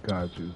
Got you.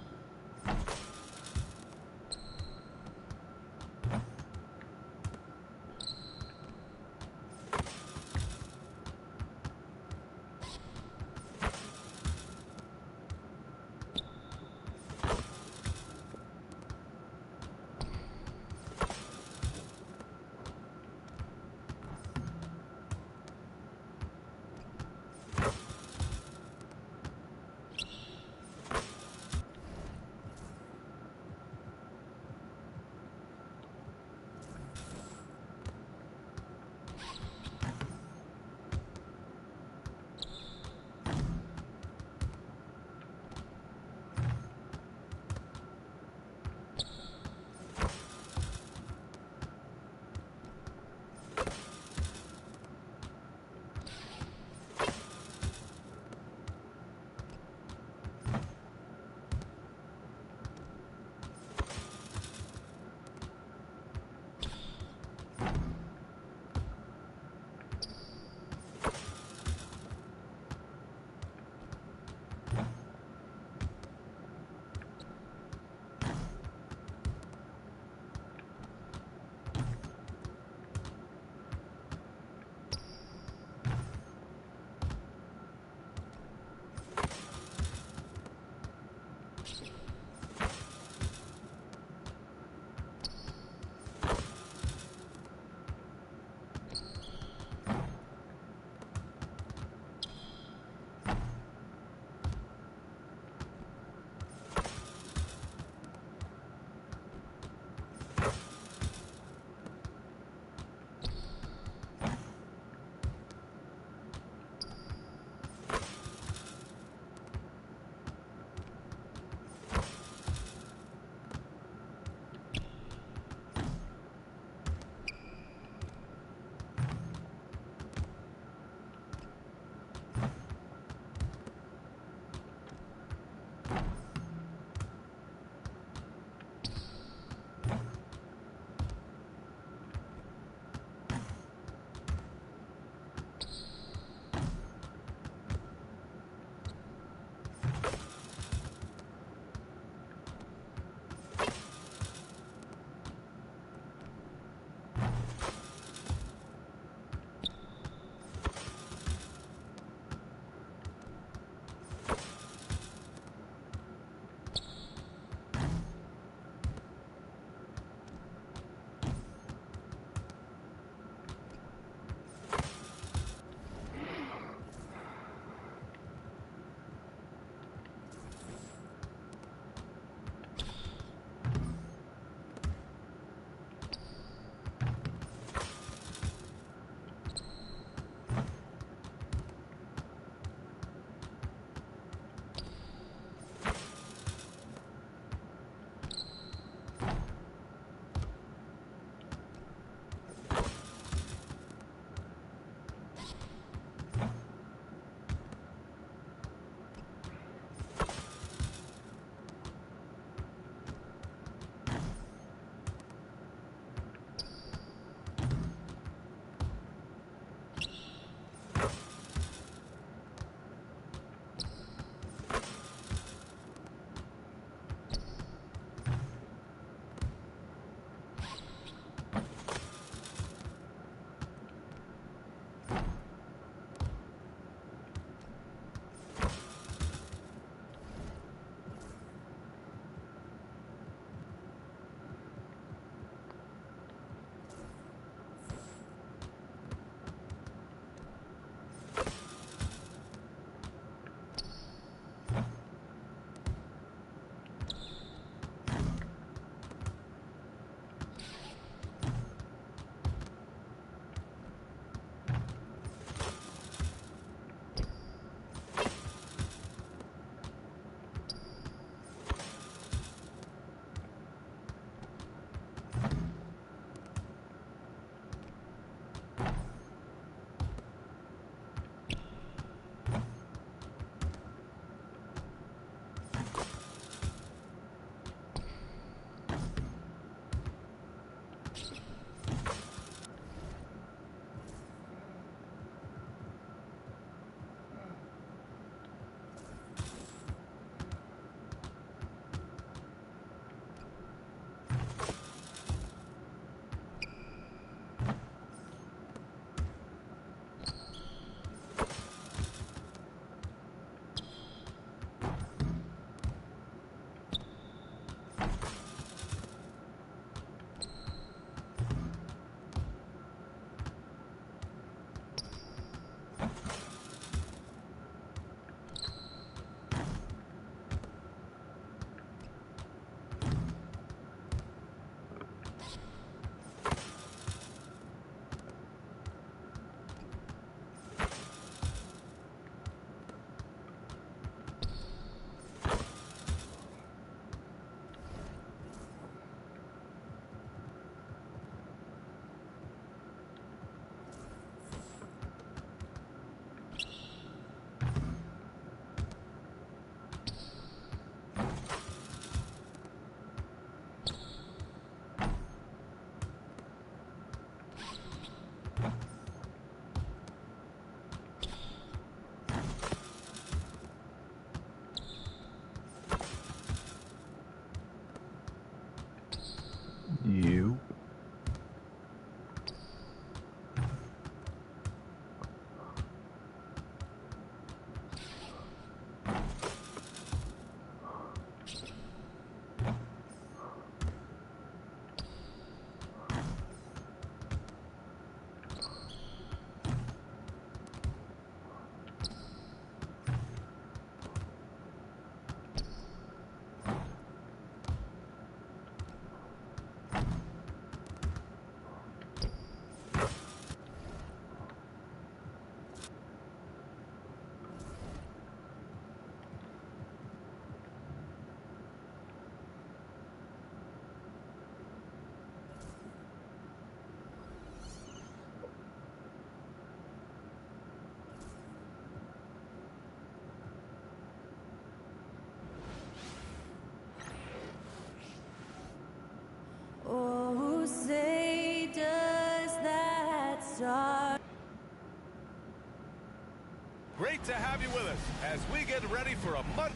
Great to have you with us as we get ready for a Monday.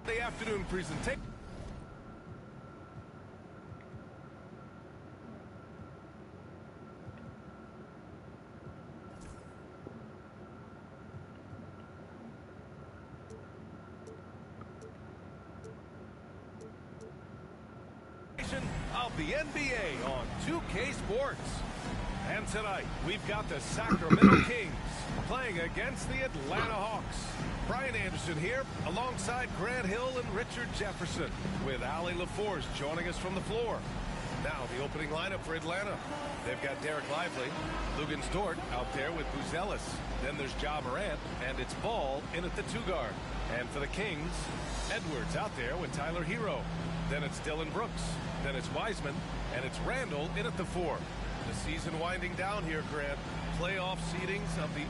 The afternoon presentation. Of the NBA on 2K Sports. And tonight, we've got the Sacramento Kings playing against the Atlanta Hawks. Brian Anderson here, alongside Grant Hill and Richard Jefferson, with Ali LaForce joining us from the floor. Now, the opening lineup for Atlanta. They've got Derek Lively, Luguentz Dort out there with Buzelis. Then there's Ja Morant, and it's Ball in at the 2-guard. And for the Kings, Edwards out there with Tyler Herro. Then it's Dylan Brooks. Then it's Wiseman, and it's Randall in at the 4. The season winding down here, Grant. Playoff seedings of the...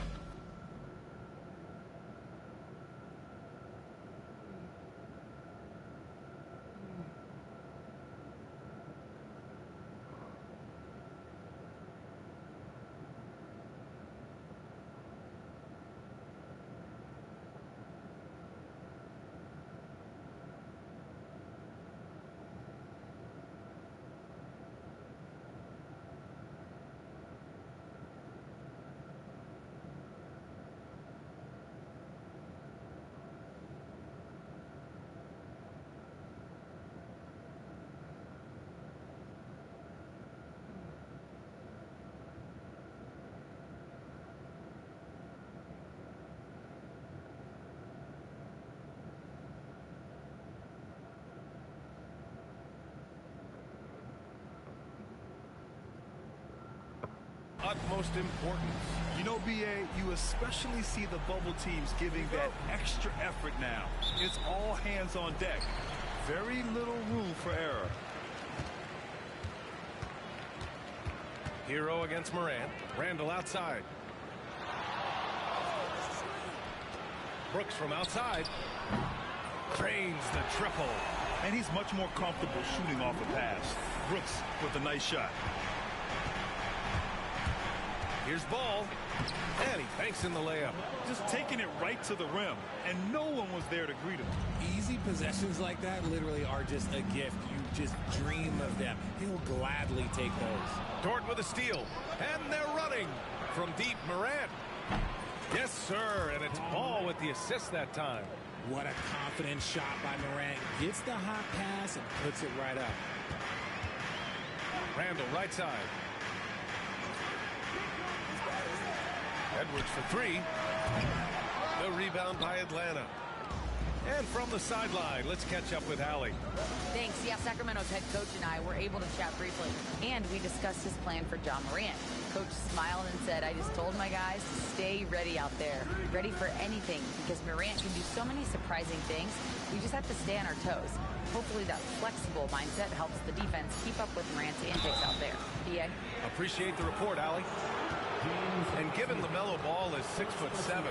utmost importance. You know, BA, you especially see the bubble teams giving that extra effort now. It's all hands on deck. Very little room for error. Herro against Morant. Randall outside. Brooks from outside. Drains the triple. And he's much more comfortable shooting off a pass. Brooks with a nice shot. Here's Ball, and he banks in the layup. Just taking it right to the rim, and no one was there to greet him. Easy possessions like that literally are just a gift. You just dream of them. He'll gladly take those. Dort with a steal, and they're running from deep. Morant. Yes, sir, and it's Ball with the assist that time. What a confident shot by Morant. Gets the hot pass and puts it right up. Randall right side. Edwards for 3. The rebound by Atlanta. And from the sideline, let's catch up with Ali. Thanks. Yeah, Sacramento's head coach and I were able to chat briefly, and we discussed his plan for Ja Morant. Coach smiled and said, I just told my guys to stay ready out there, ready for anything, because Morant can do so many surprising things. We just have to stay on our toes. Hopefully that flexible mindset helps the defense keep up with Morant's antics out there. BA? Appreciate the report, Ali. And given LaMelo Ball is 6'7",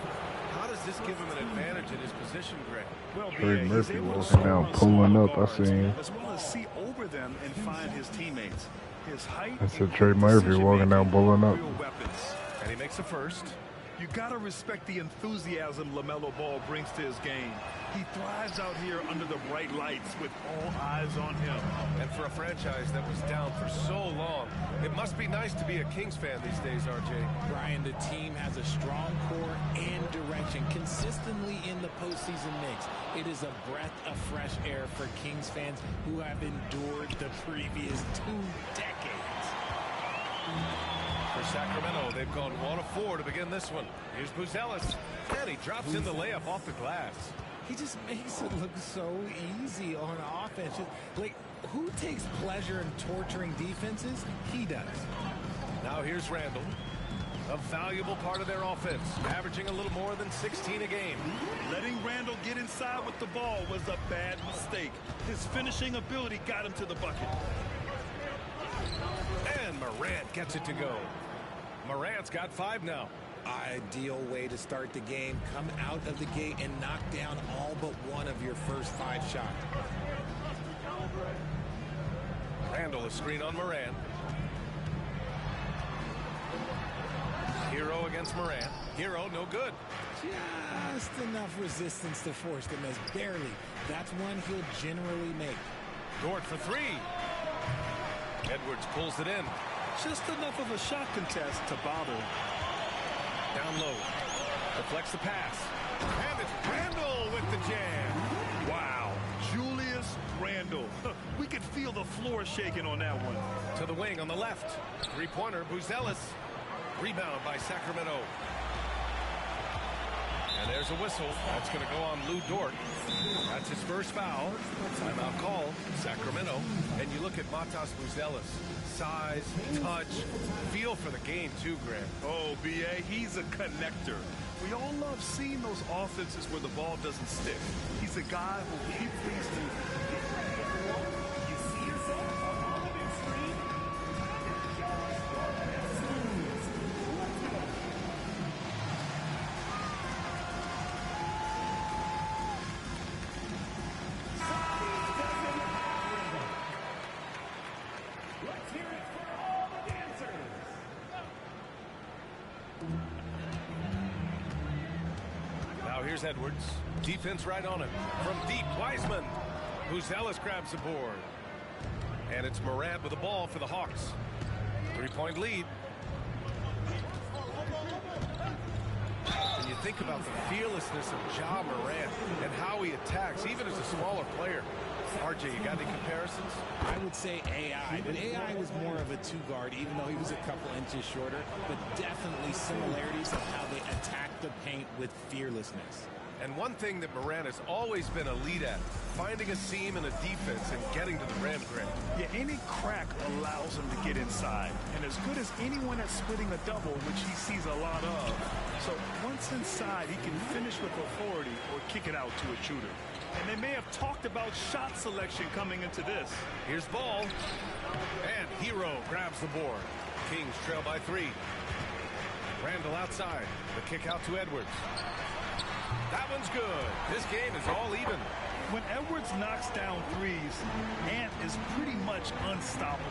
how does this give him an advantage in his position, Greg? Well, Trey Murphy walking down, pulling up. I seen. As well as see over them and find his teammates. His height. I said Trey Murphy walking down, pulling up. And he makes a first. You gotta respect the enthusiasm LaMelo Ball brings to his game. He thrives out here under the bright lights with all eyes on him. And for a franchise that was down for so long, it must be nice to be a Kings fan these days, RJ. Brian, the team has a strong core and direction consistently in the postseason mix. It is a breath of fresh air for Kings fans who have endured the previous 2 decades. For Sacramento, they've gone 1 of 4 to begin this one. Here's Buzelis, and he drops in the layup off the glass. He just makes it look so easy on offense. Like, who takes pleasure in torturing defenses? He does. Now here's Randall. A valuable part of their offense, averaging a little more than 16 a game. Letting Randall get inside with the ball was a bad mistake. His finishing ability got him to the bucket. And Morant gets it to go. Morant's got 5 now. Ideal way to start the game. Come out of the gate and knock down all but one of your first 5 shots. Randall, a screen on Morant. Herro against Morant. Herro, no good. Just enough resistance to force the miss. Barely. That's one he'll generally make. Dort for 3. Edwards pulls it in. Just enough of a shot contest to bother him. Down low. Deflects the pass. And it's Randall with the jam. Wow. Julius Randall. We could feel the floor shaking on that one. To the wing on the left. 3-pointer, Buzelis. Rebound by Sacramento. And there's a whistle. That's going to go on Lou Dort. That's his first foul. Timeout called. Sacramento. And you look at Matas Buzelis. Size, touch, feel for the game too, Grant. Oh, B.A., he's a connector. We all love seeing those offenses where the ball doesn't stick. He's a guy who keeps things moving. You see yourself on the big screen? Here's Edwards. Defense right on him. From deep, Wiseman. Buzelis grabs the board. And it's Morant with the ball for the Hawks. 3-point lead. And you think about the fearlessness of Ja Morant and how he attacks, even as a smaller player. RJ, you got any comparisons? I would say AI, but AI was more of a 2-guard, even though he was a couple inches shorter, but definitely similarities of how they attack the paint with fearlessness. And one thing that Morant has always been elite at, finding a seam in a defense and getting to the rim, Grant. Yeah, any crack allows him to get inside. And as good as anyone at splitting a double, which he sees a lot of. So once inside, he can finish with authority or kick it out to a shooter. And they may have talked about shot selection coming into this. Here's ball. And Herro grabs the board. Kings trail by 3. Randall outside. The kick out to Edwards. That one's good. This game is all even. When Edwards knocks down threes, Ant is pretty much unstoppable.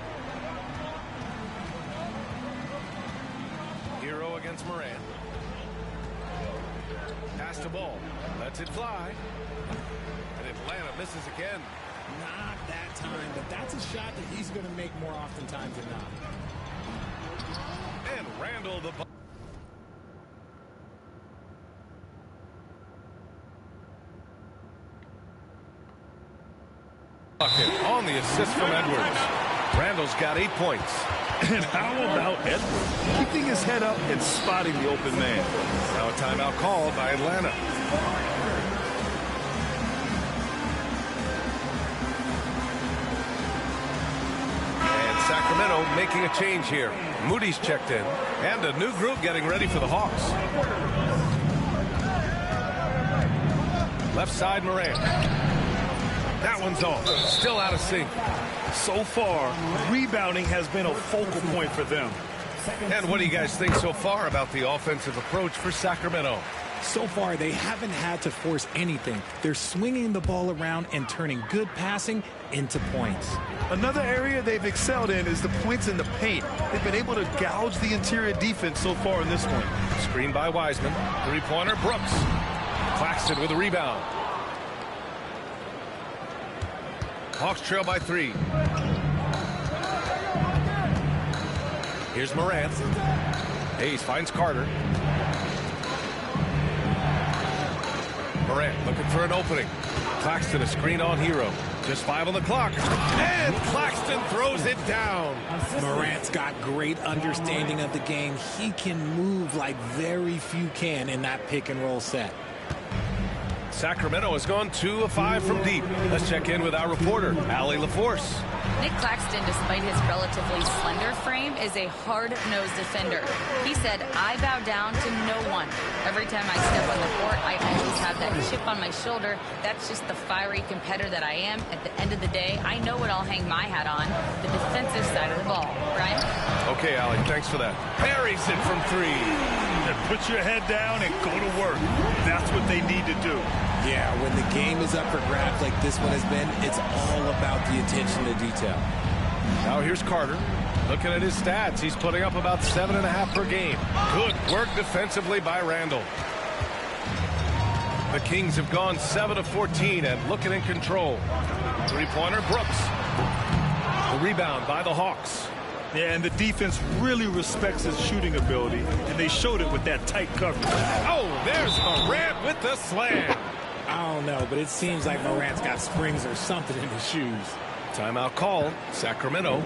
Herro against Morant. Pass the ball. Lets it fly. And Atlanta misses again. Not that time, but that's a shot that he's going to make more oftentimes than not. And Randall the ball. On the assist from Edwards. Randall's got 8 points. And how about Edwards keeping his head up and spotting the open man? Now a timeout called by Atlanta. And Sacramento making a change here. Moody's checked in. And a new group getting ready for the Hawks. Left side, Morant. That one's off. Still out of sync. So far, rebounding has been a focal point for them. And what do you guys think so far about the offensive approach for Sacramento? So far, they haven't had to force anything. They're swinging the ball around and turning good passing into points. Another area they've excelled in is the points in the paint. They've been able to gouge the interior defense so far in this one. Screen by Wiseman. 3-pointer, Brooks. Claxton with a rebound. Hawks trail by 3. Here's Morant. Hayes finds Carter. Morant looking for an opening. Claxton a screen on Herro. Just 5 on the clock. And Claxton throws it down. Morant's got great understanding of the game. He can move like very few can in that pick and roll set. Sacramento has gone 2 of 5 from deep. Let's check in with our reporter, Allie LaForce. Nick Claxton, despite his relatively slender frame, is a hard-nosed defender. He said, "I bow down to no one. Every time I step on the court, I always have that chip on my shoulder. That's just the fiery competitor that I am. At the end of the day, I know what I'll hang my hat on, the defensive side of the ball." Brian? Okay, Allie, thanks for that. Buries it from 3. And put your head down and go to work. That's what they need to do. Yeah, when the game is up for grabs like this one has been, it's all about the attention to detail. Now here's Carter. Looking at his stats, he's putting up about 7.5 per game. Good work defensively by Randall. The Kings have gone 7 of 14 and looking in control. Three-pointer, Brooks. The rebound by the Hawks. Yeah, and the defense really respects his shooting ability, and they showed it with that tight coverage. Oh, there's Morant with the slam. I don't know, but it seems like Morant's got springs or something in his shoes. Timeout call, Sacramento.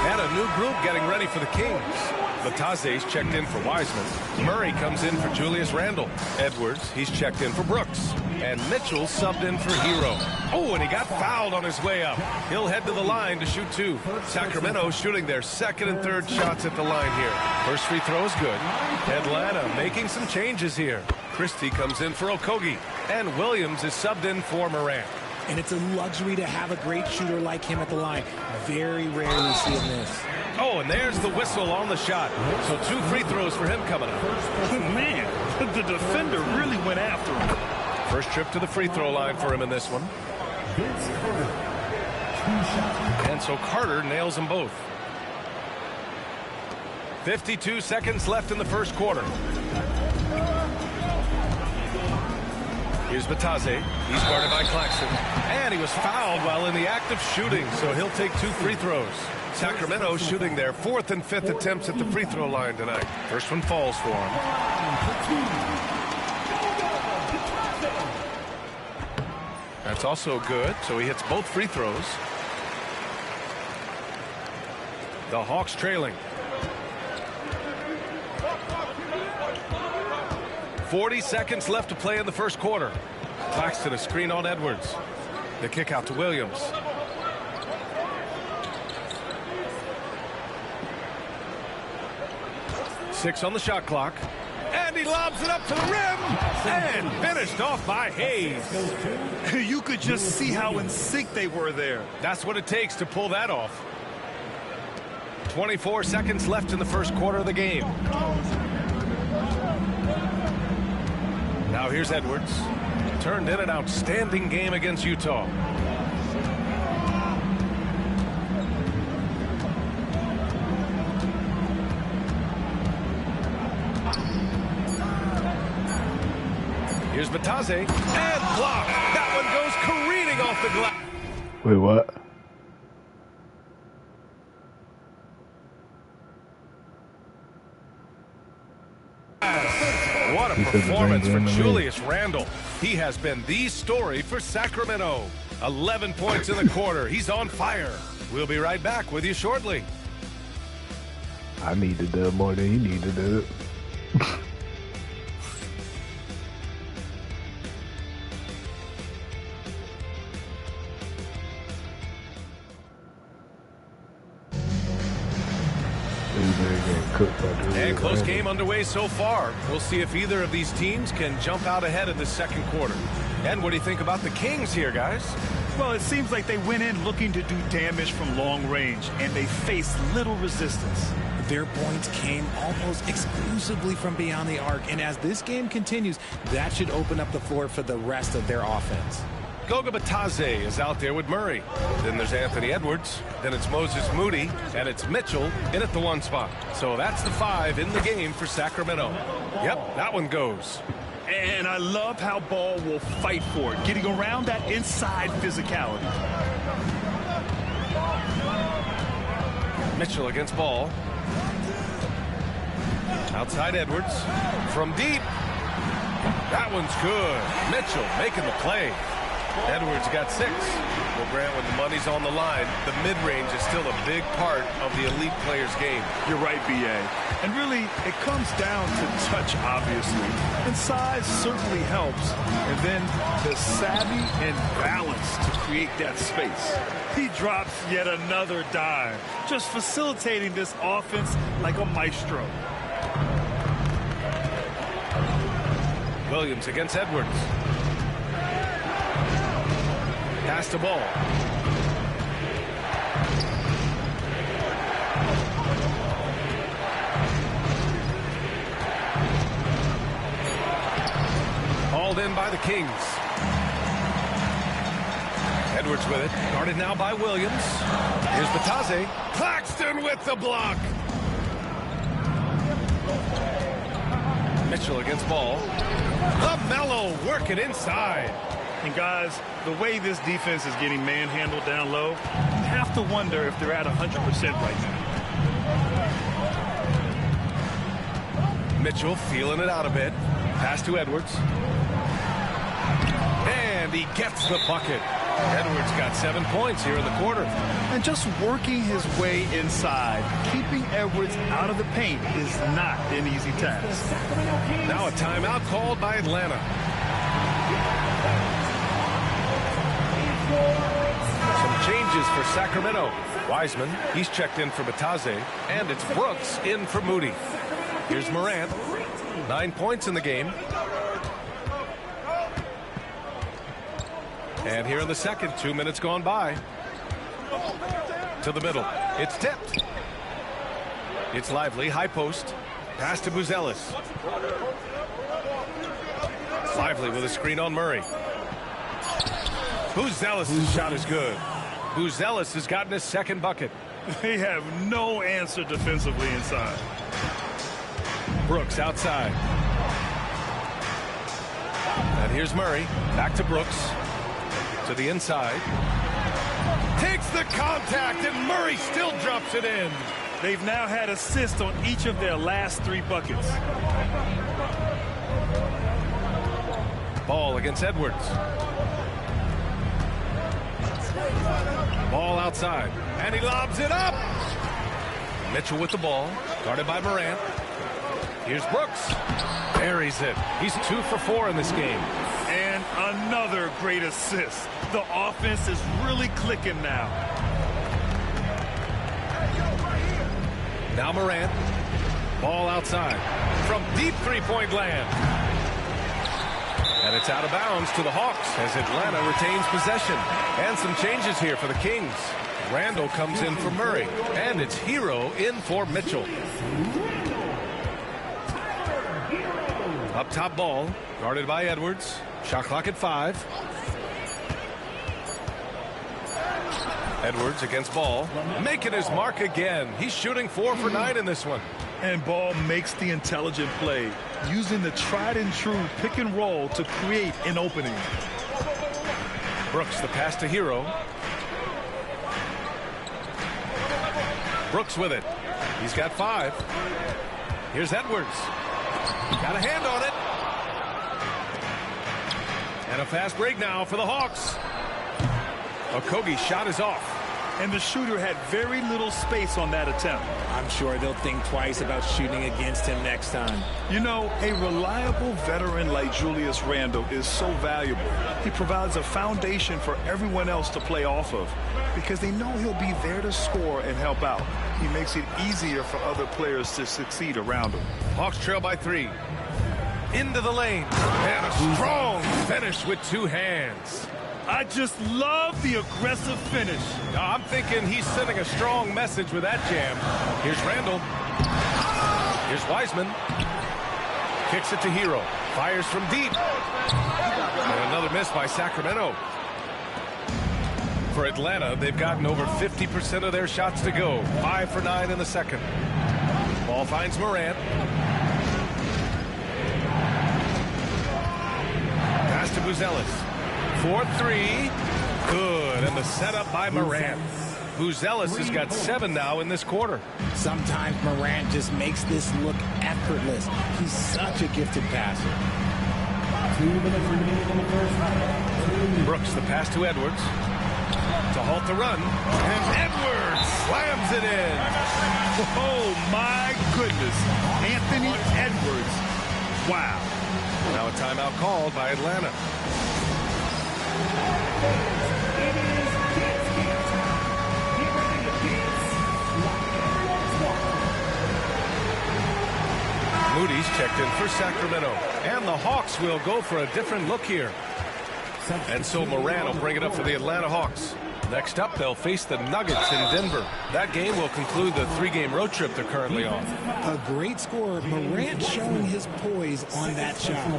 And a new group getting ready for the Kings. Bataze's checked in for Wiseman. Murray comes in for Julius Randle. Edwards, he's checked in for Brooks. And Mitchell subbed in for Herro. Oh, and he got fouled on his way up. He'll head to the line to shoot 2. Sacramento shooting their second and third shots at the line here. First free throw is good. Atlanta making some changes here. Christie comes in for Okogie. And Williams is subbed in for Morant. And it's a luxury to have a great shooter like him at the line. Very rarely see him miss. Oh, and there's the whistle on the shot. So 2 free throws for him coming up. Oh, man, the defender really went after him. First trip to the free throw line for him in this one. And so Carter nails them both. 52 seconds left in the first quarter. Here's Bataze. He's guarded by Claxton. And he was fouled while in the act of shooting, so he'll take 2 free throws. Sacramento shooting their 4th and 5th attempts at the free throw line tonight. First one falls for him. That's also good, so he hits both free throws. The Hawks trailing. 40 seconds left to play in the first quarter. Claxton a screen on Edwards. The kick out to Williams. Six on the shot clock. And he lobs it up to the rim. And finished off by Hayes. You could just see how in sync they were there. That's what it takes to pull that off. 24 seconds left in the first quarter of the game. Now here's Edwards. Turned in an outstanding game against Utah. Here's Bataze, and blocked. That one goes careening off the glass. Wait, what? What a performance for Julius Randle. He has been the story for Sacramento. 11 points in the quarter. He's on fire. We'll be right back with you shortly. I need to do more than you need to do. And close game underway so far. We'll see if either of these teams can jump out ahead in the second quarter. And what do you think about the Kings here, guys? Well, it seems like they went in looking to do damage from long range, and they faced little resistance. Their points came almost exclusively from beyond the arc, and as this game continues, that should open up the floor for the rest of their offense. Goga Bataze is out there with Murray. Then there's Anthony Edwards. Then it's Moses Moody. And it's Mitchell in at the 1 spot. So that's the 5 in the game for Sacramento. Yep, that one goes. And I love how Ball will fight for it, getting around that inside physicality. Mitchell against Ball. Outside Edwards. From deep. That one's good. Mitchell making the play. Edwards got 6. Well, Grant, when the money's on the line, the mid-range is still a big part of the elite player's game. You're right, B.A. And really, it comes down to touch, obviously. And size certainly helps. And then the savvy and balance to create that space. He drops yet another dime, just facilitating this offense like a maestro. Williams against Edwards. Pass the ball. Hauled in by the Kings. Edwards with it. Guarded now by Williams. Here's Batase. Claxton with the block. Mitchell against ball. LaMelo working inside. And guys, the way this defense is getting manhandled down low, you have to wonder if they're at 100% right now. Mitchell feeling it out a bit. Pass to Edwards. And he gets the bucket. Edwards got 7 points here in the quarter. And just working his way inside, keeping Edwards out of the paint is not an easy task. Now a timeout called by Atlanta. Some changes for Sacramento. Wiseman, he's checked in for Batase, and it's Brooks in for Moody. Here's Morant. 9 points in the game. And here in the second, 2 minutes gone by. To the middle. It's tipped. It's Lively, high post. Pass to Buzelis. Lively with a screen on Murray. Buzelis' shot is good. Buzelis has gotten his second bucket. They have no answer defensively inside. Brooks outside. And here's Murray. Back to Brooks. To the inside. Takes the contact, and Murray still drops it in. They've now had assists on each of their last 3 buckets. Ball against Edwards. Ball outside. And he lobs it up. Mitchell with the ball. Guarded by Morant. Here's Brooks. Buries it. He's 2 for 4 in this game. And another great assist. The offense is really clicking now. Now Morant. Ball outside. From deep three-point land. And it's out of bounds to the Hawks as Atlanta retains possession. And some changes here for the Kings. Randall comes in for Murray. And it's Herro in for Mitchell. Up top ball. Guarded by Edwards. Shot clock at 5. Edwards against Ball. Making his mark again. He's shooting 4 for 9 in this one. And Ball makes the intelligent play, using the tried and true pick and roll to create an opening. Brooks the pass to Herro. Brooks with it. He's got 5. Here's Edwards. Got a hand on it. And a fast break now for the Hawks. Okogie's shot is off. And the shooter had very little space on that attempt. I'm sure they'll think twice about shooting against him next time. You know, a reliable veteran like Julius Randle is so valuable. He provides a foundation for everyone else to play off of because they know he'll be there to score and help out. He makes it easier for other players to succeed around him. Hawks trail by 3. Into the lane. And a strong finish with 2 hands. I just love the aggressive finish. I'm thinking he's sending a strong message with that jam. Here's Randall. Here's Wiseman. Kicks it to Herro. Fires from deep. And another miss by Sacramento. For Atlanta, they've gotten over 50% of their shots to go. 5 for 9 in the second. Ball finds Morant. Pass to Buzelis. 4-3. Good. And the setup by Morant. Buzelis has got 7 now in this quarter. Sometimes Morant just makes this look effortless. He's such a gifted passer. 2 minutes remaining in the first half. Brooks, the pass to Edwards. To halt the run. And Edwards slams it in. Oh, my goodness. Anthony Edwards. Wow. Now a timeout called by Atlanta. Moody's checked in for Sacramento. And the Hawks will go for a different look here. And so Moran will bring it up for the Atlanta Hawks. Next up, they'll face the Nuggets in Denver. That game will conclude the 3-game road trip they're currently on. A great scorer. Morant showing his poise on that shot.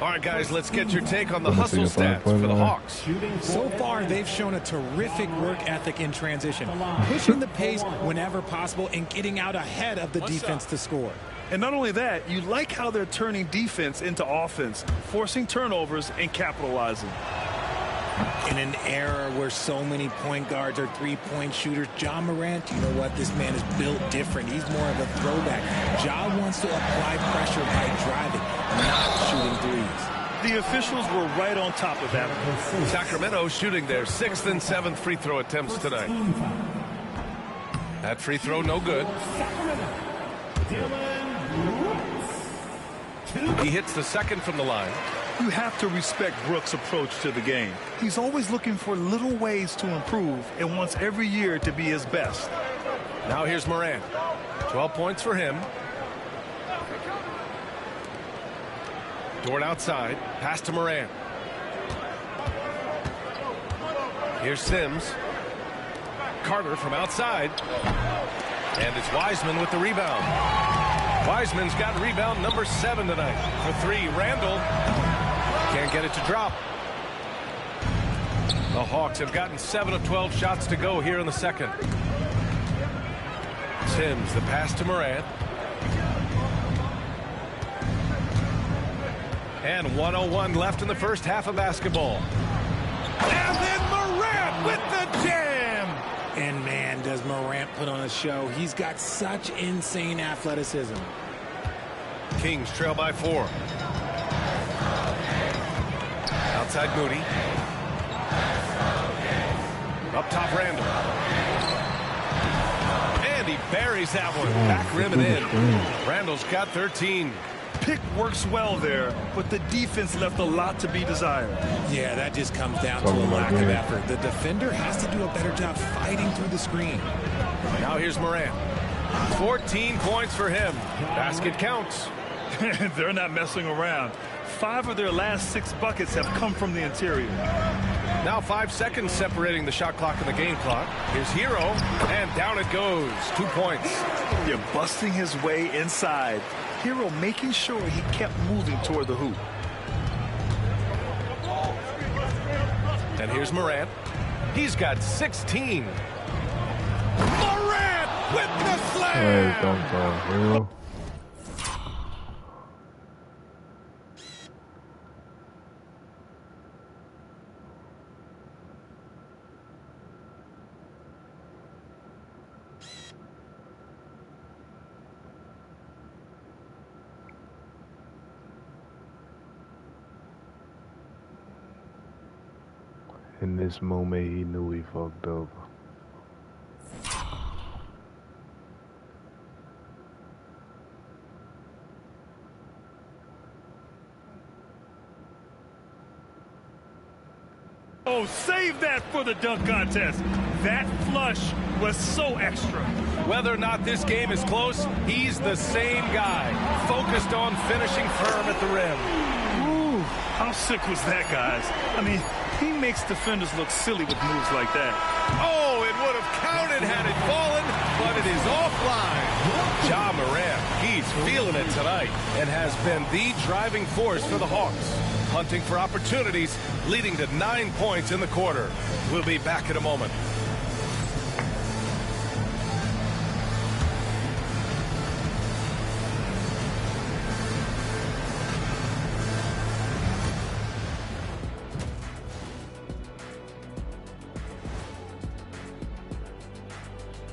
All right, guys, let's get your take on the hustle stats for the Hawks. So far, they've shown a terrific work ethic in transition, pushing the pace whenever possible and getting out ahead of the defense to score. And not only that, you like how they're turning defense into offense, forcing turnovers and capitalizing. In an era where so many point guards are three-point shooters, Ja Morant, you know what? This man is built different. He's more of a throwback. Ja wants to apply pressure by driving, not shooting threes. The officials were right on top of that. Sacramento shooting their 6th and 7th free throw attempts tonight. That free throw no good. He hits the second from the line. You have to respect Brooks' approach to the game. He's always looking for little ways to improve and wants every year to be his best. Now here's Moran. 12 points for him. Dort outside. Pass to Moran. Here's Sims. Carter from outside. And it's Wiseman with the rebound. Wiseman's got rebound number 7 tonight. For 3, Randall can't get it to drop. The Hawks have gotten 7 of 12 shots to go here in the second. Sims, the pass to Morant. And 1:01 left in the first half of basketball. And then Morant with the jam. And man, does Morant put on a show. He's got such insane athleticism. Kings trail by 4. Outside Moody. Up top Randall. And he buries that one. Back rim and in. Randall's got 13. Pick works well there, but the defense left a lot to be desired. Yeah, that just comes down to a lack of effort. The defender has to do a better job fighting through the screen. Now here's Morant. 14 points for him. Basket counts. They're not messing around. 5 of their last 6 buckets have come from the interior. Now 5 seconds separating the shot clock and the game clock. Here's Herro, and down it goes. 2 points. You're busting his way inside. Herro making sure he kept moving toward the hoop. And here's Morant. He's got 16. Morant with the slam! In this moment, he knew he fucked up. Oh, save that for the dunk contest. That flush was so extra. Whether or not this game is close, he's the same guy, focused on finishing firm at the rim. Ooh, how sick was that, guys? I mean, he makes defenders look silly with moves like that. Oh, it would have counted had it fallen, but it is offline. Ja Morant, he's feeling it tonight and has been the driving force for the Hawks. Hunting for opportunities, leading to 9 points in the quarter. We'll be back in a moment.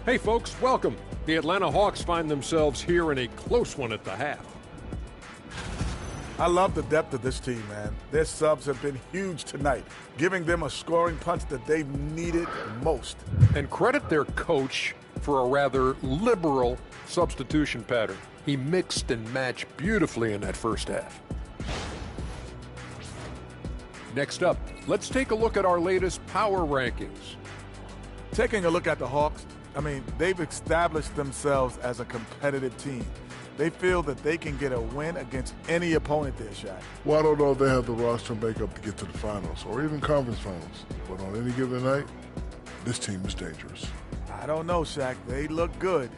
Hey folks, welcome. The Atlanta Hawks find themselves here in a close one at the half. I love the depth of this team, man. Their subs have been huge tonight, giving them a scoring punch that they've needed most. And credit their coach for a rather liberal substitution pattern. He mixed and matched beautifully in that first half. Next up, let's take a look at our latest power rankings. Taking a look at the Hawks, they've established themselves as a competitive team. They feel that they can get a win against any opponent there, Shaq. Well, I don't know if they have the roster makeup to get to the finals or even conference finals. But on any given night, this team is dangerous. I don't know, Shaq. They look good.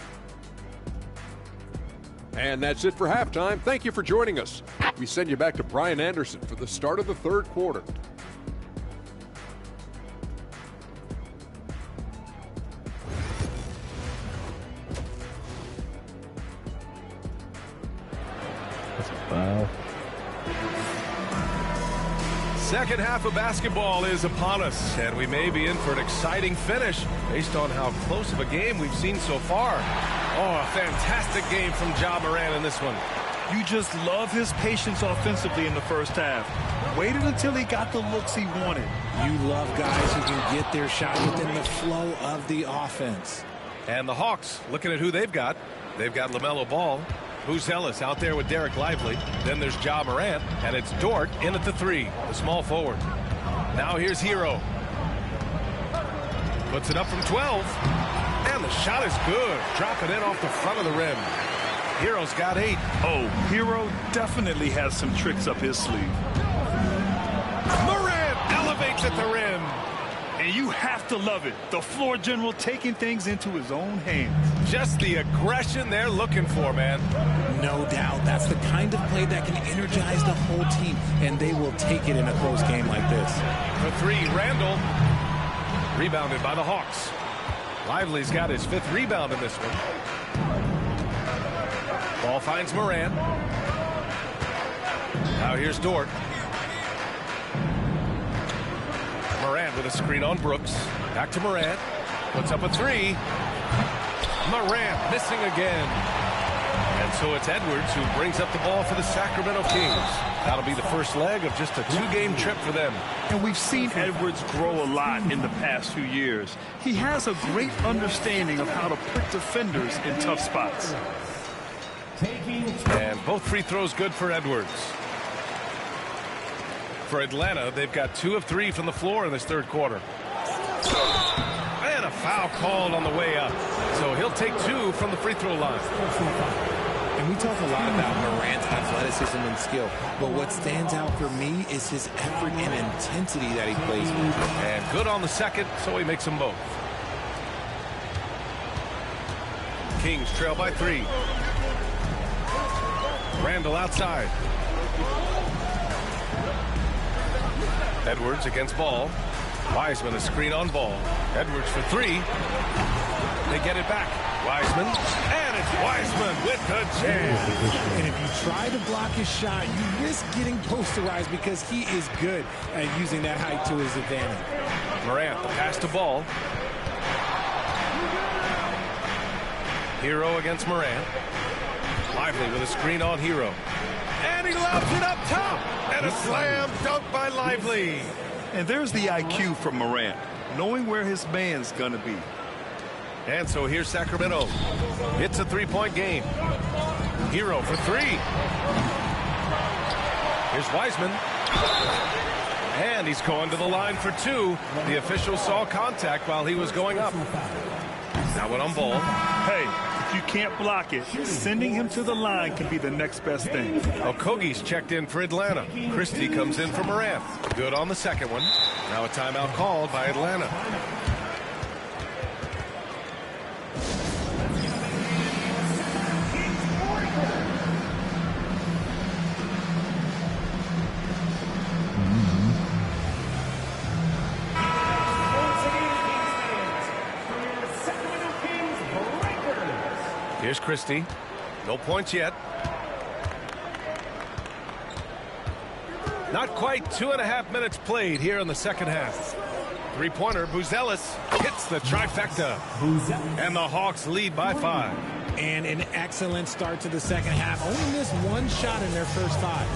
And that's it for halftime. Thank you for joining us. We send you back to Brian Anderson for the start of the third quarter. Wow. Second half of basketball is upon us, and we may be in for an exciting finish based on how close of a game we've seen so far. Oh, a fantastic game from Ja Morant in this one. You just love his patience offensively in the first half. Waited until he got the looks he wanted. You love guys who can get their shot within the flow of the offense. And the Hawks, looking at who they've got. They've got LaMelo Ball. Ellis out there with Derek Lively. Then there's Ja Morant, and it's Dort in at the 3, the small forward. Now here's Herro. Puts it up from 12. And the shot is good. Dropping in off the front of the rim. Herro's got 8. Oh, Herro definitely has some tricks up his sleeve. Morant elevates at the rim. And you have to love it. The floor general taking things into his own hands. Just the aggression they're looking for, man. No doubt. That's the kind of play that can energize the whole team, and they will take it in a close game like this. For 3, Randall. Rebounded by the Hawks. Lively's got his 5th rebound in this one. Ball finds Morant. Now here's Dort. Morant with a screen on Brooks. Back to Morant. Puts up a 3. Morant missing again. And so it's Edwards who brings up the ball for the Sacramento Kings. That'll be the first leg of just a 2-game trip for them. And we've seen Edwards grow a lot in the past few years. He has a great understanding of how to put defenders in tough spots. And both free throws good for Edwards. For Atlanta, they've got 2 of 3 from the floor in this third quarter. And a foul called on the way up. So he'll take 2 from the free throw line. And we talk a lot about Morant's athleticism and skill, but what stands out for me is his effort and intensity that he plays with. And good on the second, so he makes them both. Kings trail by 3. Randall outside. Edwards against Ball. Wiseman a screen on Ball. Edwards for 3. They get it back. Wiseman. And it's Wiseman with the jam. And if you try to block his shot, you risk getting posterized because he is good at using that height to his advantage. Morant, the pass to Ball. Herro against Morant. Lively with a screen on Herro. And he lobs it up top. And a slam dunk by Lively. And there's the IQ from Morant, knowing where his man's going to be. And so here's Sacramento. It's a 3-point game. Herro for 3. Here's Wiseman. And he's going to the line for 2. The official saw contact while he was going up. Now one on Ball. Hey, if you can't block it, sending him to the line can be the next best thing. Okogie's checked in for Atlanta. Christie comes in for Morant. Good on the second one. Now a timeout called by Atlanta. Here's Christie. No points yet. Not quite 2.5 minutes played here in the second half. 3-pointer, Ellis hits the trifecta. And the Hawks lead by 5. And an excellent start to the second half. Only missed 1 shot in their first 5.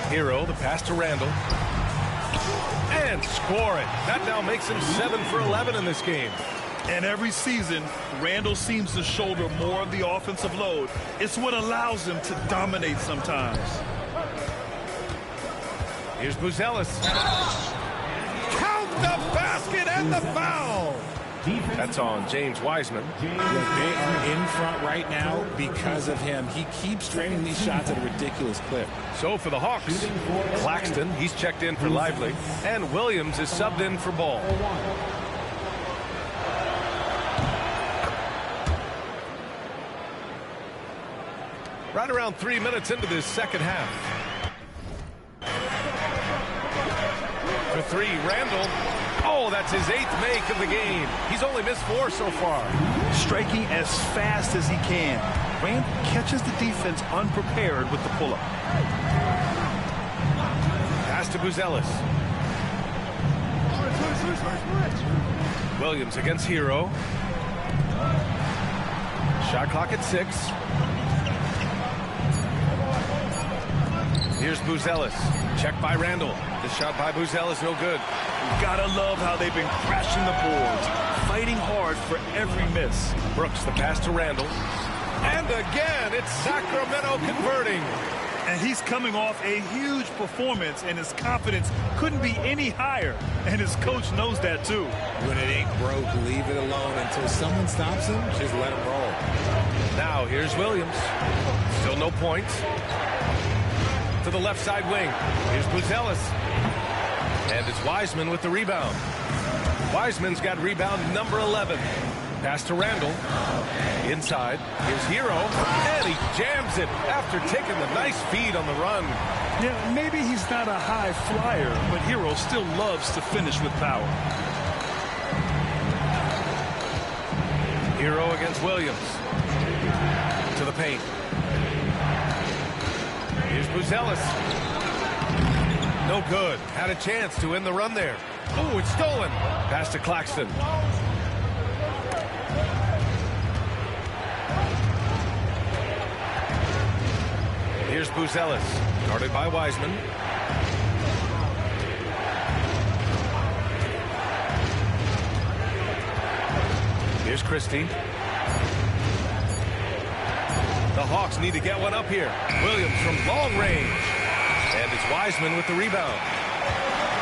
Herro, the pass to Randall. And score it. That now makes him 7 for 11 in this game. And every season, Randall seems to shoulder more of the offensive load. It's what allows him to dominate sometimes. Here's Buzelis. Count the basket and the foul. That's on James Wiseman. They are in front right now because of him. He keeps draining these shots at a ridiculous clip. So for the Hawks, Claxton, he's checked in for Lively, and Williams is subbed in for Ball. Right around 3 minutes into this second half. For three, Randall. Oh, that's his 8th make of the game. He's only missed 4 so far. Striking as fast as he can. Randall catches the defense unprepared with the pull-up. Pass to Buzelis. Williams against Herro. Shot clock at 6. Here's Buzelis. Check by Randall. The shot by Buzelis, no good. Gotta love how they've been crashing the boards, fighting hard for every miss. Brooks, the pass to Randall. And again, it's Sacramento converting. And he's coming off a huge performance, and his confidence couldn't be any higher. And his coach knows that, too. When it ain't broke, leave it alone. Until someone stops him, just let him roll. Now, here's Williams. Still no points. To the left side wing. Here's Buzelis. And it's Wiseman with the rebound. Wiseman's got rebound number 11. Pass to Randall. Inside. Here's Herro. And he jams it after taking the nice feed on the run. Yeah, maybe he's not a high flyer, but Herro still loves to finish with power. Herro against Williams. To the paint. Here's Buzelis. No good. Had a chance to end the run there. Oh, it's stolen. Pass to Claxton. Here's Buzelis. Guarded by Wiseman. Here's Christie. The Hawks need to get one up here. Williams from long range. And it's Wiseman with the rebound.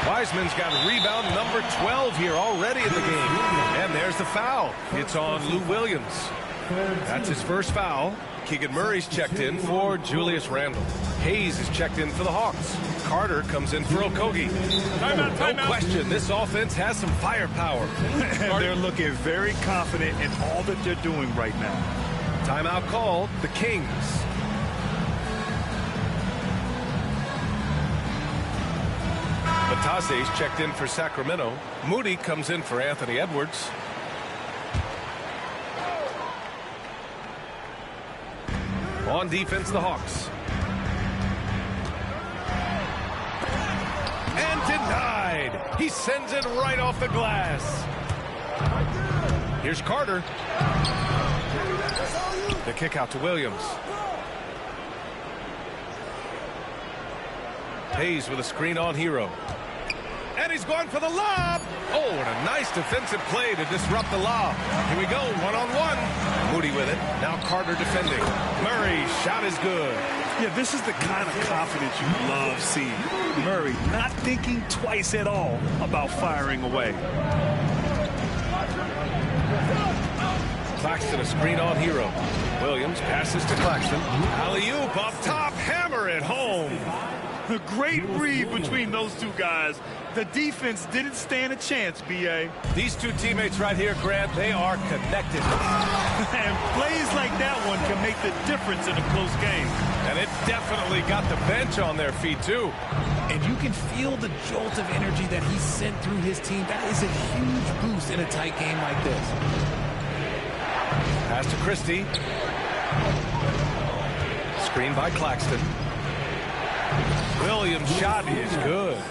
Wiseman's got rebound number 12 here already in the game. And there's the foul. It's on Lou Williams. That's his first foul. Keegan Murray's checked in for Julius Randle. Hayes is checked in for the Hawks. Carter comes in for Okogie. No question, this offense has some firepower. They're looking very confident in all that they're doing right now. Timeout called, the Kings. Batase's checked in for Sacramento. Moody comes in for Anthony Edwards. On defense, the Hawks. And denied. He sends it right off the glass. Here's Carter. The kick out to Williams. Hayes with a screen on Herro. And he's going for the lob. Oh, and a nice defensive play to disrupt the lob. Here we go, one-on-one. Moody with it. Now Carter defending. Murray's shot is good. Yeah, this is the kind of confidence you love seeing. Murray not thinking twice at all about firing away. Claxton a screen on Herro. Williams passes to Claxton. Alley-oop up top, hammer it home. A great read between those two guys. The defense didn't stand a chance, B.A. These two teammates right here, Grant, they are connected. And plays like that one can make the difference in a close game. And it definitely got the bench on their feet, too. And you can feel the jolt of energy that he sent through his team. That is a huge boost in a tight game like this. Pass to Christie. Screen by Claxton. Williams' shot is good.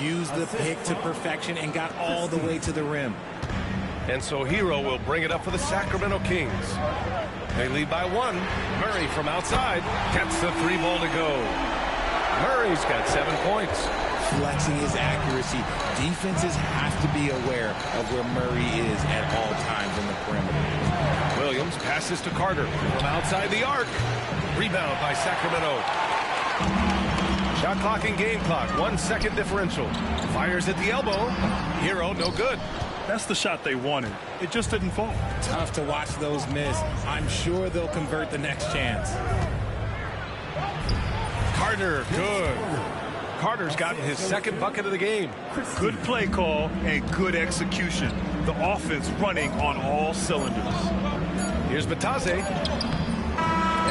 Used the pick to perfection and got all the way to the rim. And so Herro will bring it up for the Sacramento Kings. They lead by 1. Murray from outside gets the 3 ball to go. Murray's got 7 points. Flexing his accuracy. Defenses have to be aware of where Murray is at all times in the perimeter. Williams passes to Carter from outside the arc. Rebound by Sacramento. Shot clock and game clock. 1 second differential. Fires at the elbow. Herro, no good. That's the shot they wanted. It just didn't fall. Tough to watch those miss. I'm sure they'll convert the next chance. Carter, good. Carter's gotten his 2nd bucket of the game. Good play call and good execution. The offense running on all cylinders. Here's Bitadze.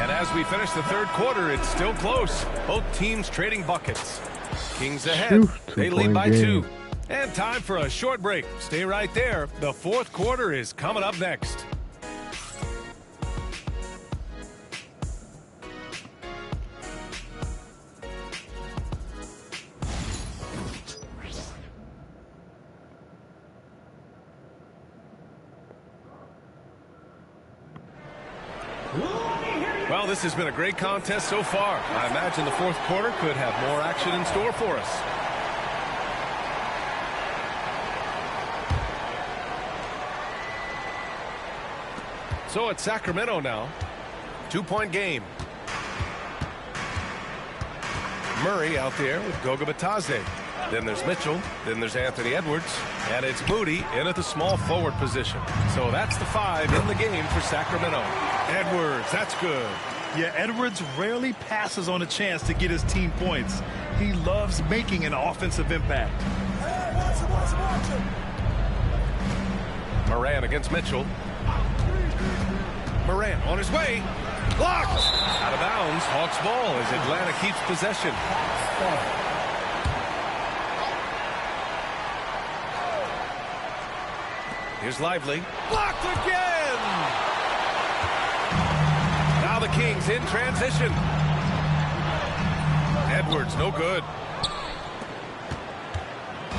And as we finish the 3rd quarter, it's still close. Both teams trading buckets. Kings ahead. They lead by 2. And time for a short break. Stay right there. The 4th quarter is coming up next. Well, this has been a great contest so far. I imagine the 4th quarter could have more action in store for us. So it's Sacramento now. 2-point game. Murray out there with Goga Bitadze. Then there's Mitchell. Then there's Anthony Edwards. And it's Moody in at the small forward position. So that's the 5 in the game for Sacramento. Edwards, that's good. Yeah, Edwards rarely passes on a chance to get his team points. He loves making an offensive impact. Moran against Mitchell. Moran on his way. Blocked. Out of bounds. Hawks ball as Atlanta keeps possession. Here's Lively. Blocked again. Now the Kings in transition. Edwards, no good.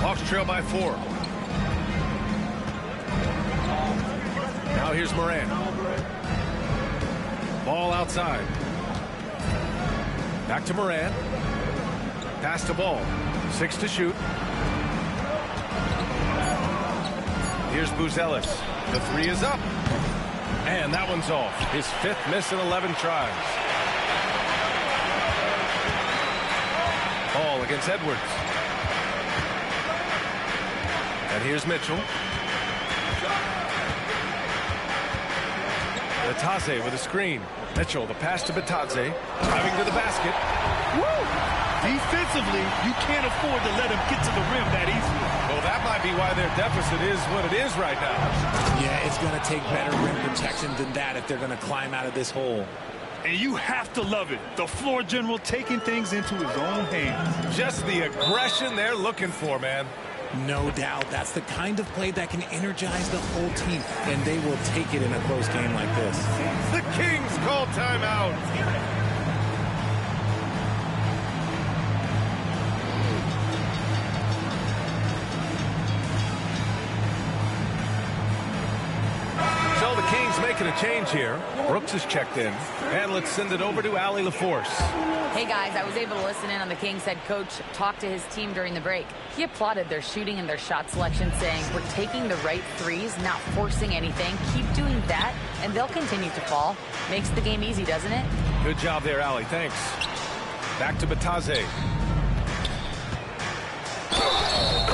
Hawks trail by 4. Now here's Moran. Ball outside. Back to Moran. Pass to Ball. 6 to shoot. Here's Buzelis. The 3 is up. And that one's off. His 5th miss in 11 tries. Ball against Edwards. And here's Mitchell. Bitadze with a screen. Mitchell, the pass to Bitadze. Driving to the basket. Woo! Defensively, you can't afford to let him get to the rim that easily. Well, that might be why their deficit is what it is right now. Yeah, it's going to take better rim protection than that if they're going to climb out of this hole. And you have to love it. The floor general taking things into his own hands. Just the aggression they're looking for, man. No doubt. That's the kind of play that can energize the whole team, and they will take it in a close game like this. The Kings call timeout. So the Kings making a change here. Brooks is checked in. And let's send it over to Allie LaForce. Hey guys, I was able to listen in on the Kings head coach talk to his team during the break. He applauded their shooting and their shot selection, saying, we're taking the right threes, not forcing anything. Keep doing that, and they'll continue to fall. Makes the game easy, doesn't it? Good job there, Allie. Thanks. Back to Bitadze.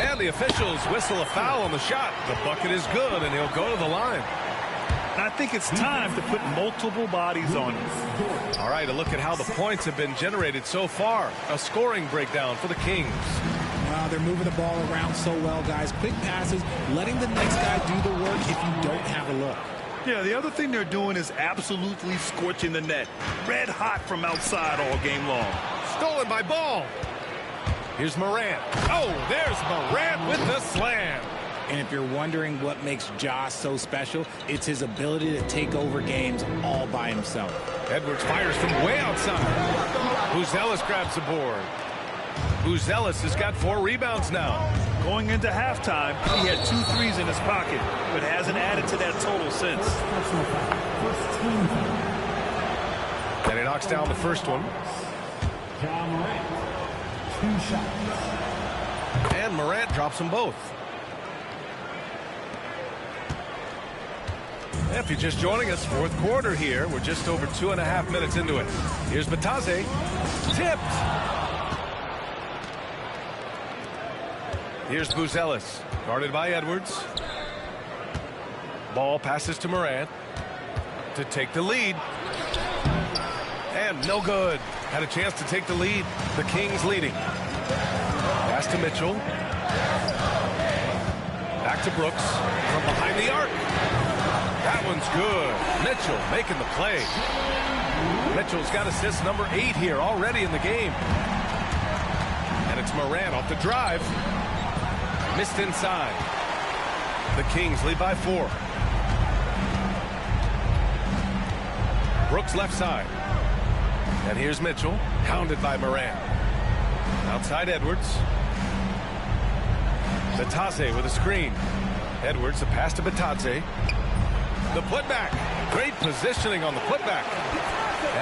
And the officials whistle a foul on the shot. The bucket is good, and he'll go to the line. And I think it's time to put multiple bodies on him. All right, a look at how the points have been generated so far. A scoring breakdown for the Kings. Wow, they're moving the ball around so well, guys. Quick passes, letting the next guy do the work if you don't have a look. Yeah, the other thing they're doing is absolutely scorching the net. Red hot from outside all game long. Stolen by Ball. Here's Morant. Oh, there's Morant with the slam. And if you're wondering what makes Josh so special, it's his ability to take over games all by himself. Edwards fires from way outside. Buzelis grabs the board. Buzelis has got 4 rebounds now. Going into halftime, he had 2 threes in his pocket, but hasn't added to that total since. And he knocks down the first one. And Morant drops them both. If you're just joining us, fourth quarter here. We're just over 2.5 minutes into it. Here's Mvpfrontrunner. Tipped. Here's Buzelis, guarded by Edwards. Ball passes to Morant to take the lead. And no good. Had a chance to take the lead. The Kings leading. Pass to Mitchell. Back to Brooks from behind the arc. That one's good. Mitchell making the play. Mitchell's got assist number 8 here already in the game. And it's Morant off the drive. Missed inside. The Kings lead by 4. Brooks left side. And here's Mitchell, hounded by Morant. Outside Edwards. Mvpfrontrunner with a screen. Edwards, a pass to Mvpfrontrunner. The putback. Great positioning on the putback.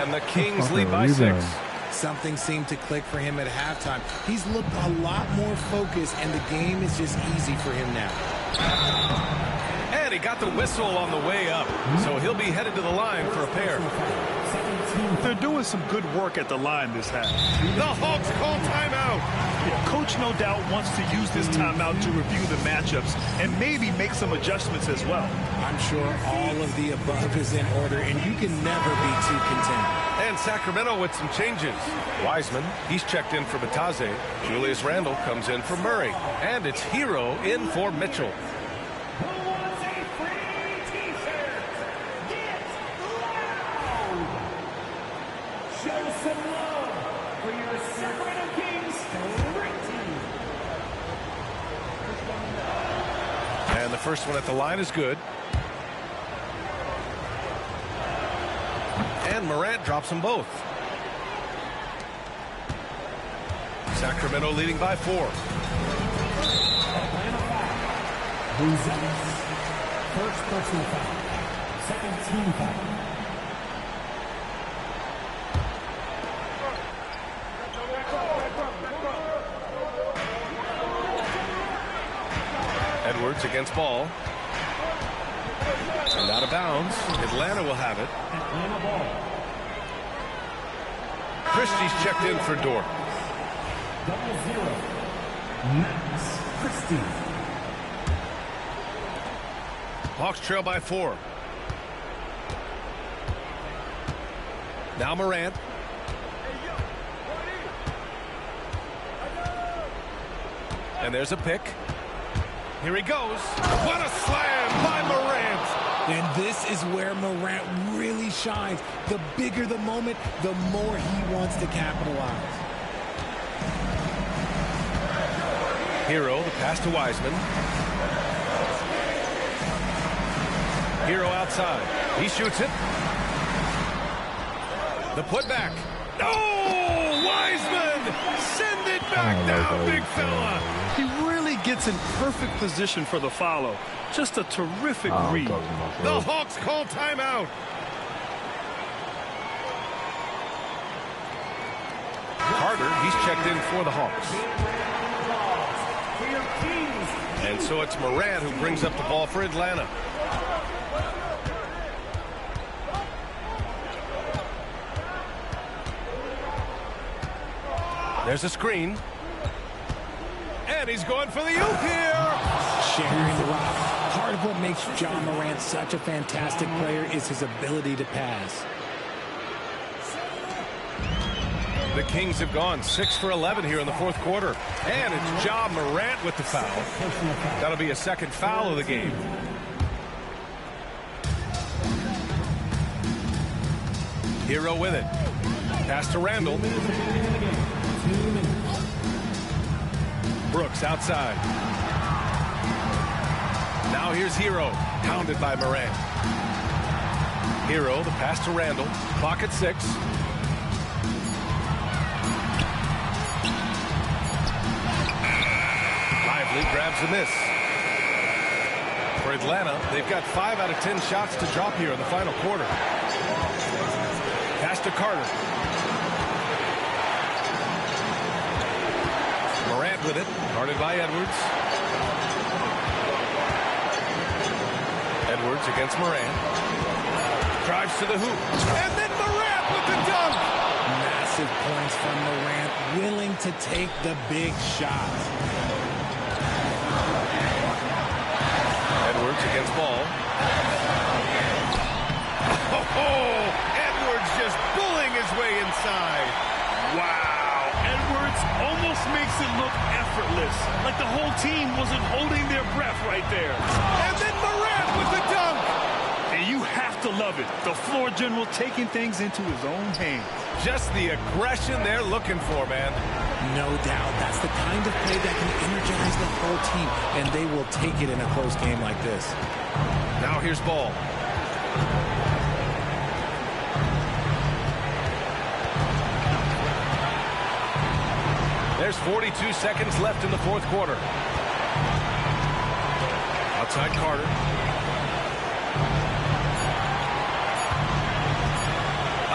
And the Kings lead by 6. Something seemed to click for him at halftime. He's looked a lot more focused, and the game is just easy for him now. And he got the whistle on the way up, so he'll be headed to the line for a pair. They're doing some good work at the line this half. The Hawks call timeout. Yeah, Coach no doubt wants to use this timeout to review the matchups and maybe make some adjustments as well. I'm sure all of the above is in order, and you can never be too content. And Sacramento with some changes. Wiseman, he's checked in for Mvpfrontrunner. Julius Randle comes in for Murray. And it's Herro in for Mitchell. And the first one at the line is good. And Morant drops them both. Sacramento leading by 4. First personal foul. Second team foul. Edwards against ball. And out of bounds. Atlanta will have it. Atlanta ball. Christie's checked in for Dort. 0-0. Max Christie. Hawks trail by 4. Now Morant. And there's a pick. Here he goes. What a slam by Morant. And this is where Morant really shines. The bigger the moment, the more he wants to capitalize. Herro, the pass to Wiseman. Herro outside. He shoots it. The putback. Oh, Wiseman! Send it back down, big fella. He really gets in perfect position for the follow. Just a terrific read. The Hawks call timeout. Carter, he's checked in for the Hawks. And so it's Morant who brings up the ball for Atlanta. There's a screen. And he's going for the oop here. Sharing the rock. Part of what makes John Morant such a fantastic player is his ability to pass. The Kings have gone 6 for 11 here in the fourth quarter. And it's John Morant with the foul. That'll be a second foul of the game. Herro with it. Pass to Randle. Brooks outside. Now here's Herro, hounded by Morant. Herro, the pass to Randle. Clock at 6. Lively grabs a miss. For Atlanta, they've got 5 out of 10 shots to drop here in the final quarter. Pass to Carter. Morant with it, guarded by Edwards. Edwards against Morant. Drives to the hoop. And then Morant with the dunk. Massive points from Morant, willing to take the big shot. Edwards against Ball. Oh, Edwards just bullying his way inside. Wow. Edwards almost makes it look effortless, like the whole team wasn't holding their breath right there. And then Morant with the dunk. And you have to love it. The floor general taking things into his own hands. Just the aggression they're looking for, man. No doubt. That's the kind of play that can energize the whole team, and they will take it in a close game like this. Now here's Ball. There's 42 seconds left in the fourth quarter. Outside Carter.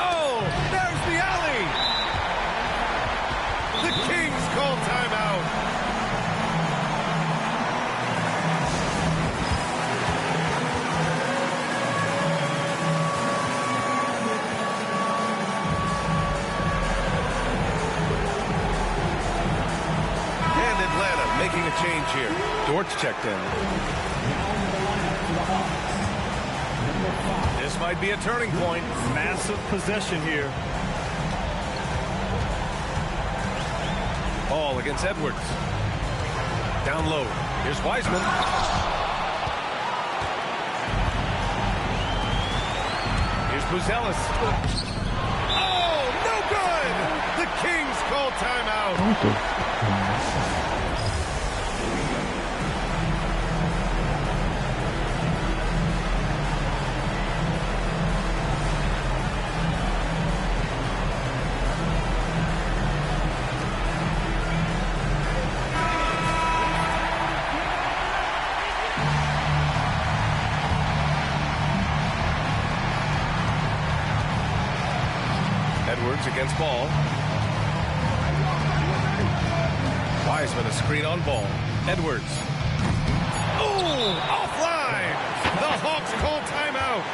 Oh, there's the alley. The Kings call timeout. And Atlanta making a change here. Dort's checked in. This might be a turning point. Massive possession here. Ball against Edwards. Down low. Here's Wiseman. Here's Buzelis. Oh, no good! The Kings call timeout. Edwards against Ball. Wiseman a screen on Ball. Edwards. Oh, offline. The Hawks call timeout.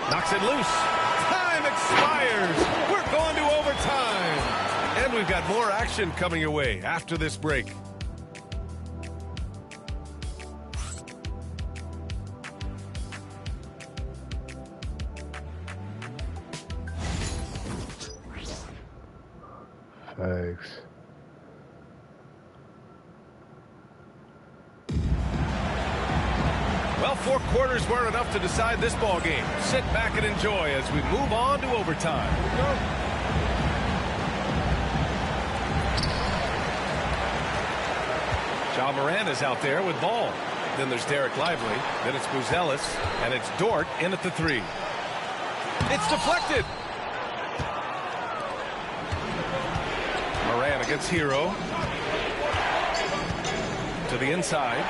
Knocks it loose. Time expires. We're going to overtime. And we've got more action coming your way after this break. Thanks. Well, 4 quarters weren't enough to decide this ball game. Sit back and enjoy as we move on to overtime. Ja Morant is out there with Ball. Then there's Derek Lively. Then it's Buzelis. And it's Dort in at the 3. It's deflected. Morant against Herro. To the inside.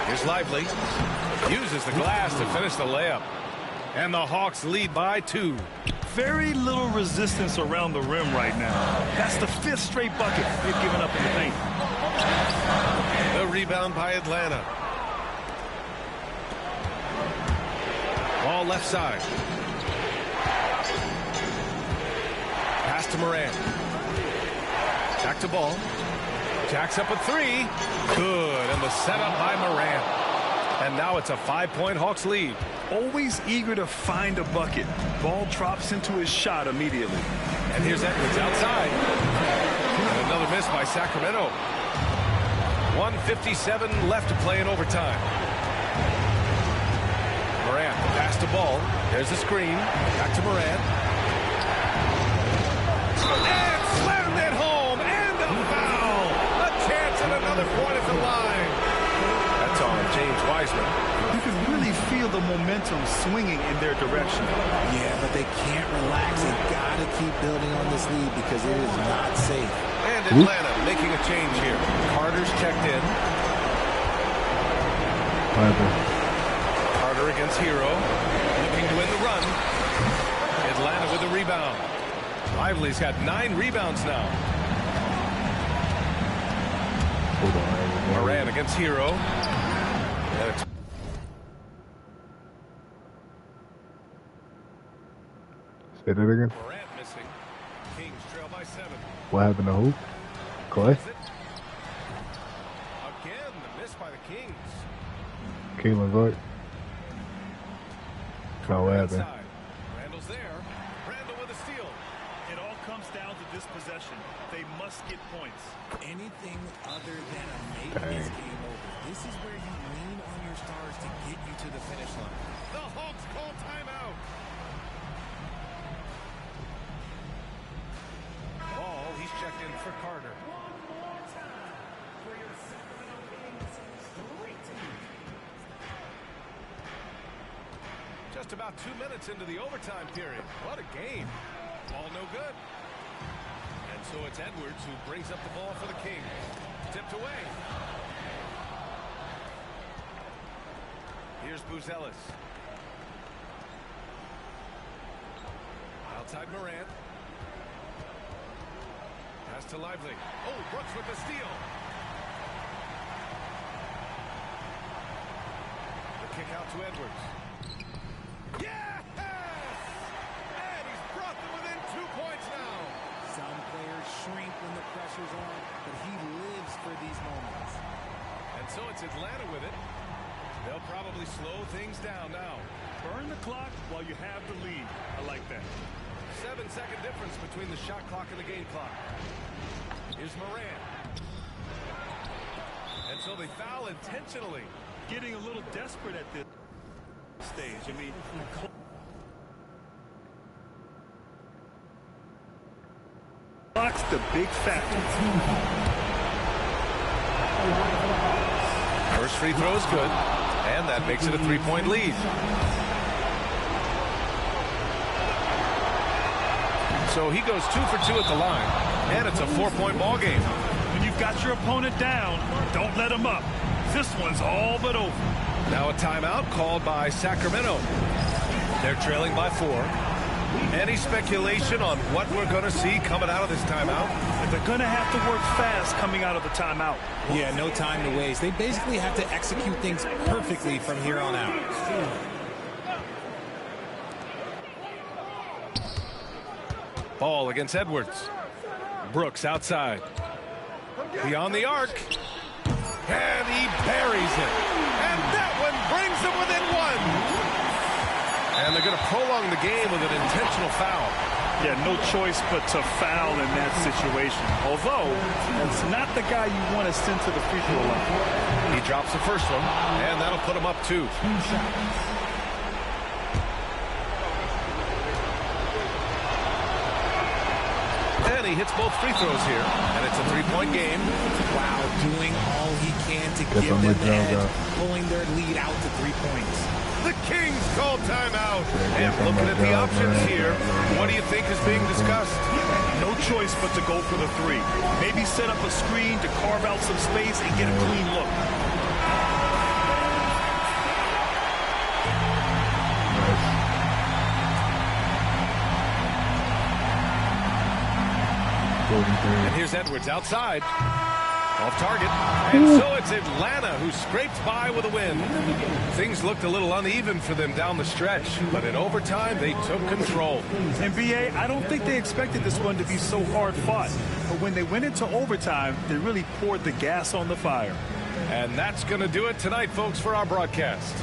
Here's Lively. Uses the glass to finish the layup. And the Hawks lead by 2. Very little resistance around the rim right now. That's the 5th straight bucket they've given up in the paint. The rebound by Atlanta. Ball left side. Pass to Morant. Back to Ball. Jacks up a 3. Good. And the setup by Morant. And now it's a 5-point Hawks lead. Always eager to find a bucket. Ball drops into his shot immediately. And here's Edwards outside. And another miss by Sacramento. 1:57 left to play in overtime. Morant, the pass to Ball. There's the screen. Back to Morant. And slammed it home. And a foul. A chance at another point at the line. That's on James Wiseman. You can really feel the momentum swinging in their direction. Yeah, but they can't relax. They got to keep building on this lead because it is not safe. And Atlanta making a change here. Carter's checked in. Carter against Herro. Looking to win the run. Atlanta with a rebound. Lively's got 9 rebounds now. Morant against Herro. Say that again. Morant missing. Kings trail by 7. What happened to who? Clay? Again, the miss by the Kings. Keelan Voigt? No, what happened? Outside. Randall's there. Randall with a steal. It all comes down to this possession. They must get points. Anything other than a make this game over. This is where you lean on your stars to get you to the finish line. The Hawks call timeout. Ball, he's checked in for Carter. Just about 2 minutes into the overtime period. What a game. Ball no good. And so it's Edwards who brings up the ball for the Kings. Tipped away. Here's Buzelis. Outside Morant. Pass to Lively. Oh, Brooks with the steal. The kick out to Edwards. Yes! And he's brought them within 2 points now. Some players shrink when the pressure's on, but he lives for these moments. And so it's Atlanta with it. They'll probably slow things down now. Burn the clock while you have the lead. I like that. 7-second difference between the shot clock and the game clock. Here's Morant. And so they foul intentionally. Getting a little desperate at this stage. I mean, clock's the big factor. First free throw is good, and that makes it a 3-point lead. So he goes 2 for 2 at the line, and it's a 4-point ball game. When you've got your opponent down, don't let him up. This one's all but over. Now a timeout called by Sacramento. They're trailing by 4. Any speculation on what we're going to see coming out of this timeout? They're going to have to work fast coming out of the timeout. Yeah, no time to waste. They basically have to execute things perfectly from here on out. Ball against Edwards. Brooks outside. Beyond the arc. And he buries it. And that one brings them within 1. And they're going to prolong the game with an intentional foul. Yeah, no choice but to foul in that situation. Although, it's not the guy you want to send to the free throw line. He drops the first one, and that'll put him up 2. And he hits both free throws here, and it's a 3-point game. Wow, doing all he can to give them the edge, pulling their lead out to 3 points. The Kings call timeout. And looking at the options here, what do you think is being discussed? No choice but to go for the 3. Maybe set up a screen to carve out some space and get a clean look. And here's Edwards outside. Off target. And so it's Atlanta who scrapes by with a win. Things looked a little uneven for them down the stretch, but in overtime, they took control. NBA, I don't think they expected this one to be so hard fought. But when they went into overtime, they really poured the gas on the fire. And that's going to do it tonight, folks, for our broadcast.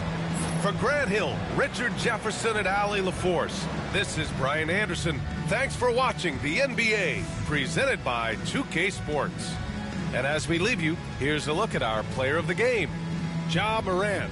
For Grant Hill, Richard Jefferson, and Allie LaForce, this is Brian Anderson. Thanks for watching the NBA, presented by 2K Sports. And as we leave you, here's a look at our player of the game, Ja Morant.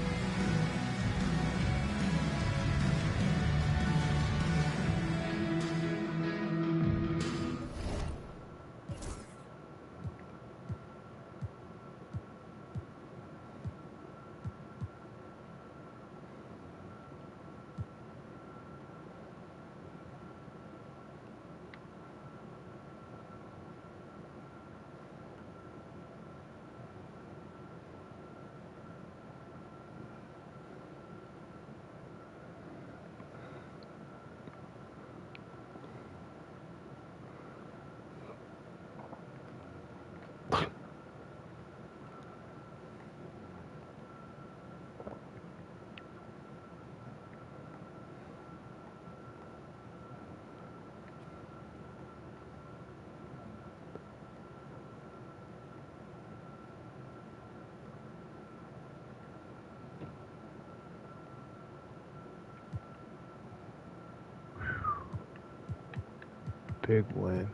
Big win.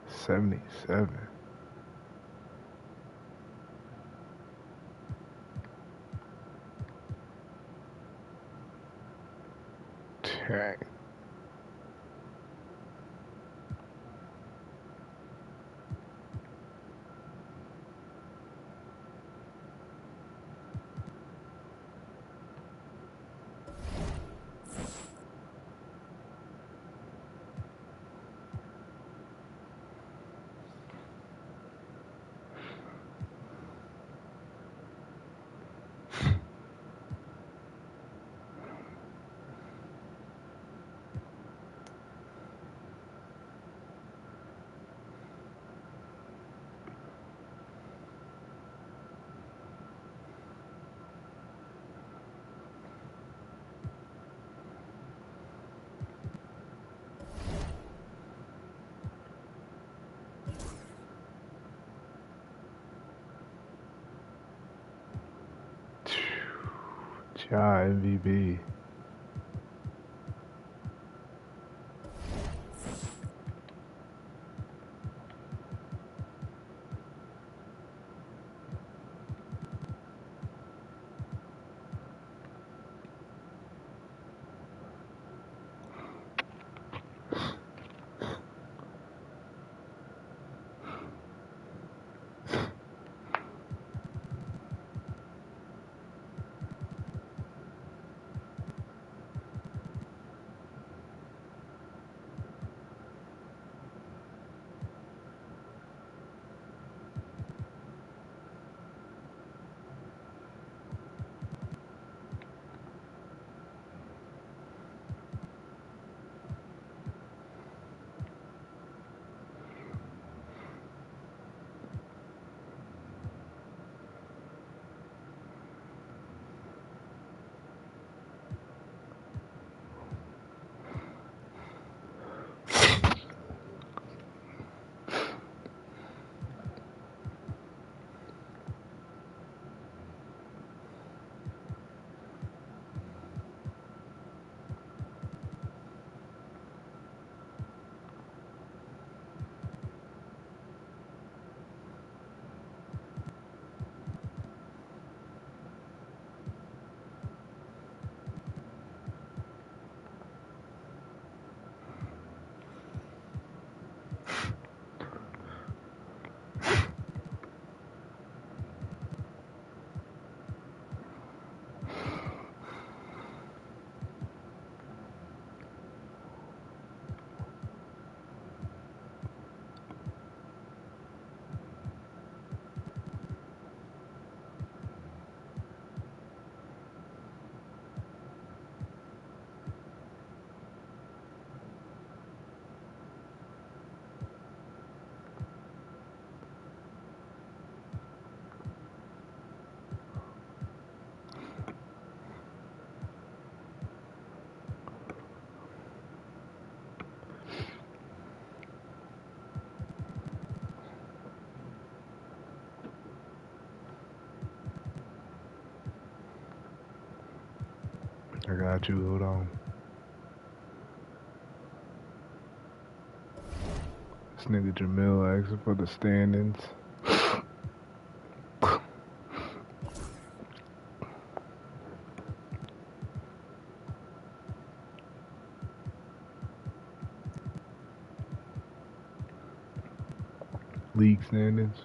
77. Dang. Ja, MVP. I got you. Hold on. This nigga Jamil asking for the standings. League standings.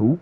Who?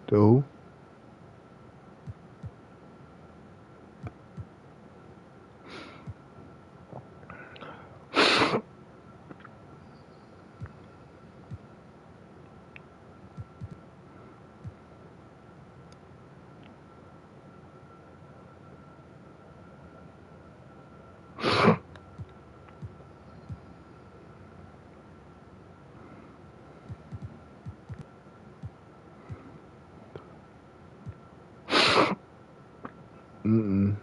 Dude. Mm-mm.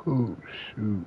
Oh, shoot.